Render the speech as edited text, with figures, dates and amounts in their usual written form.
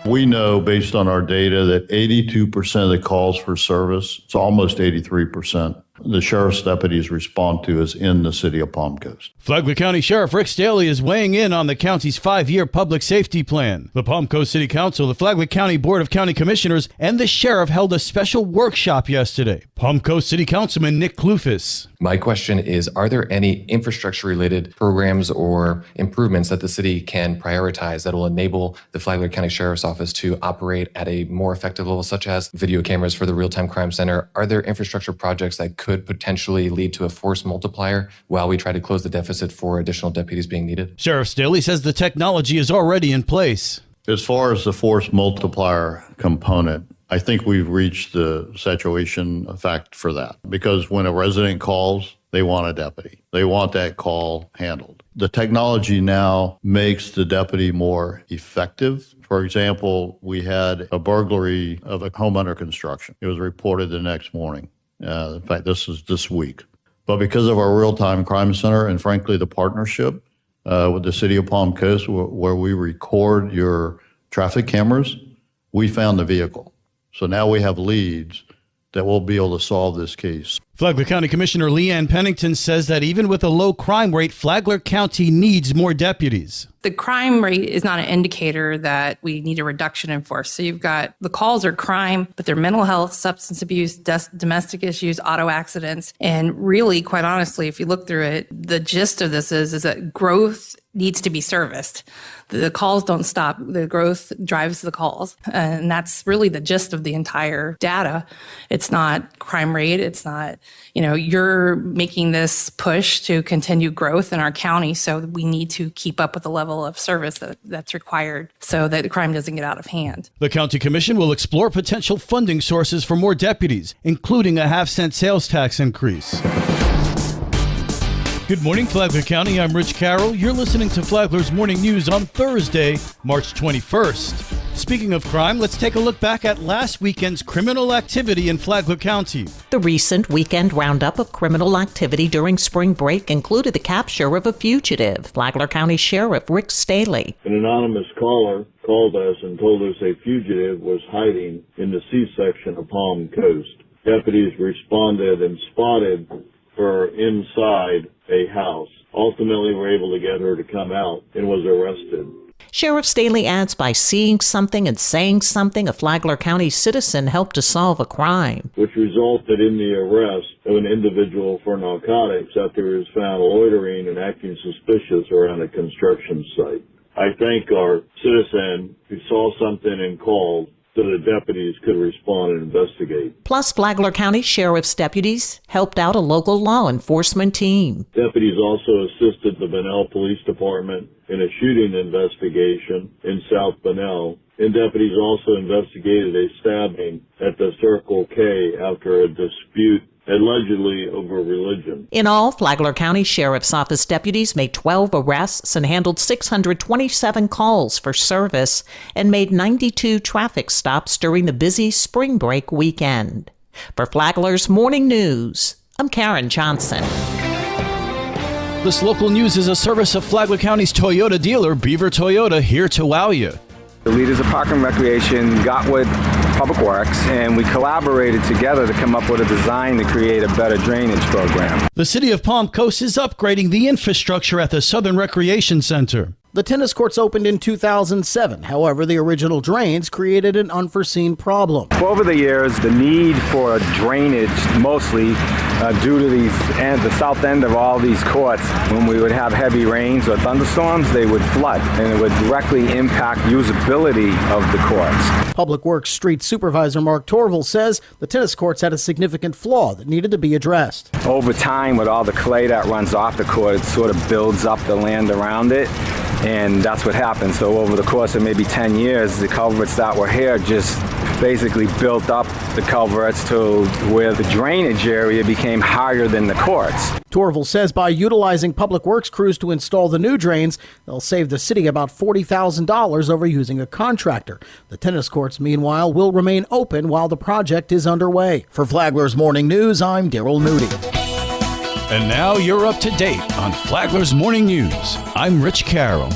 We know based on our data that 82% of the calls for service, it's almost 83%, the sheriff's deputies respond to is in the city of Palm Coast. Flagler County Sheriff Rick Staley is weighing in on the county's 5-year public safety plan. The Palm Coast City Council, the Flagler County Board of County Commissioners, and the sheriff held a special workshop yesterday. Palm Coast City Councilman Nick Klufis. My question is, are there any infrastructure-related programs or improvements that the city can prioritize that will enable the Flagler County Sheriff's Office to operate at a more effective level, such as video cameras for the Real-Time Crime Center? Are there infrastructure projects that could potentially lead to a force multiplier while we try to close the deficit for additional deputies being needed? Sheriff Staley says the technology is already in place. As far as the force multiplier component, I think we've reached the saturation effect for that, because when a resident calls, they want a deputy. They want that call handled. The technology now makes the deputy more effective. For example, we had a burglary of a home under construction. It was reported the next morning. In fact, this is this week. But because of our real-time crime center and frankly the partnership with the city of Palm Coast where we record your traffic cameras, we found the vehicle. So now we have leads that will be able to solve this case. Flagler County Commissioner Leanne Pennington says that even with a low crime rate, Flagler County needs more deputies. The crime rate is not an indicator that we need a reduction in force. So you've got the calls are crime, but they're mental health, substance abuse, domestic issues, auto accidents. And really, quite honestly, if you look through it, the gist of this is that growth needs to be serviced. The calls don't stop. The growth drives the calls. And that's really the gist of the entire data. It's not crime rate. It's not, you're making this push to continue growth in our county. So we need to keep up with the level of service that's required so that the crime doesn't get out of hand. The County Commission will explore potential funding sources for more deputies, including a 50-cent sales tax increase. Good morning, Flagler County. I'm Rich Carroll. You're listening to Flagler's Morning News on Thursday, March 21st. Speaking of crime, let's take a look back at last weekend's criminal activity in Flagler County. The recent weekend roundup of criminal activity during spring break included the capture of a fugitive. Flagler County Sheriff Rick Staley. An anonymous caller called us and told us a fugitive was hiding in the C-section of Palm Coast. Deputies responded and spotted her inside a house. Ultimately, were able to get her to come out and was arrested. Sheriff Staley adds, by seeing something and saying something, a Flagler County citizen helped to solve a crime, which resulted in the arrest of an individual for narcotics after he was found loitering and acting suspicious around a construction site. I thank our citizen who saw something and called so the deputies could respond and investigate. Plus, Flagler County Sheriff's deputies helped out a local law enforcement team. Deputies also assisted the Bunnell Police Department in a shooting investigation in South Bunnell, and deputies also investigated a stabbing at the Circle K after a dispute allegedly over religion. In all, Flagler County Sheriff's Office deputies made 12 arrests and handled 627 calls for service and made 92 traffic stops during the busy spring break weekend. For Flagler's Morning News, I'm Karen Johnson. This local news is a service of Flagler County's Toyota dealer, Beaver Toyota, here to wow you. The leaders of Park and Recreation got with Public Works, and we collaborated together to come up with a design to create a better drainage program. The city of Palm Coast is upgrading the infrastructure at the Southern Recreation Center. The tennis courts opened in 2007. However, the original drains created an unforeseen problem. Over the years, the need for drainage, mostly due to the south end of all these courts, when we would have heavy rains or thunderstorms, they would flood, and it would directly impact usability of the courts. Public Works Street Supervisor Mark Torval says the tennis courts had a significant flaw that needed to be addressed. Over time, with all the clay that runs off the court, it sort of builds up the land around it. And that's what happened. So over the course of maybe 10 years, the culverts that were here just basically built up the culverts to where the drainage area became higher than the courts. Torval says by utilizing Public Works crews to install the new drains, they'll save the city about $40,000 over using a contractor. The tennis courts, meanwhile, will remain open while the project is underway. For Flagler's Morning News, I'm Daryl Moody. And now you're up to date on Flagler's Morning News. I'm Rich Carroll.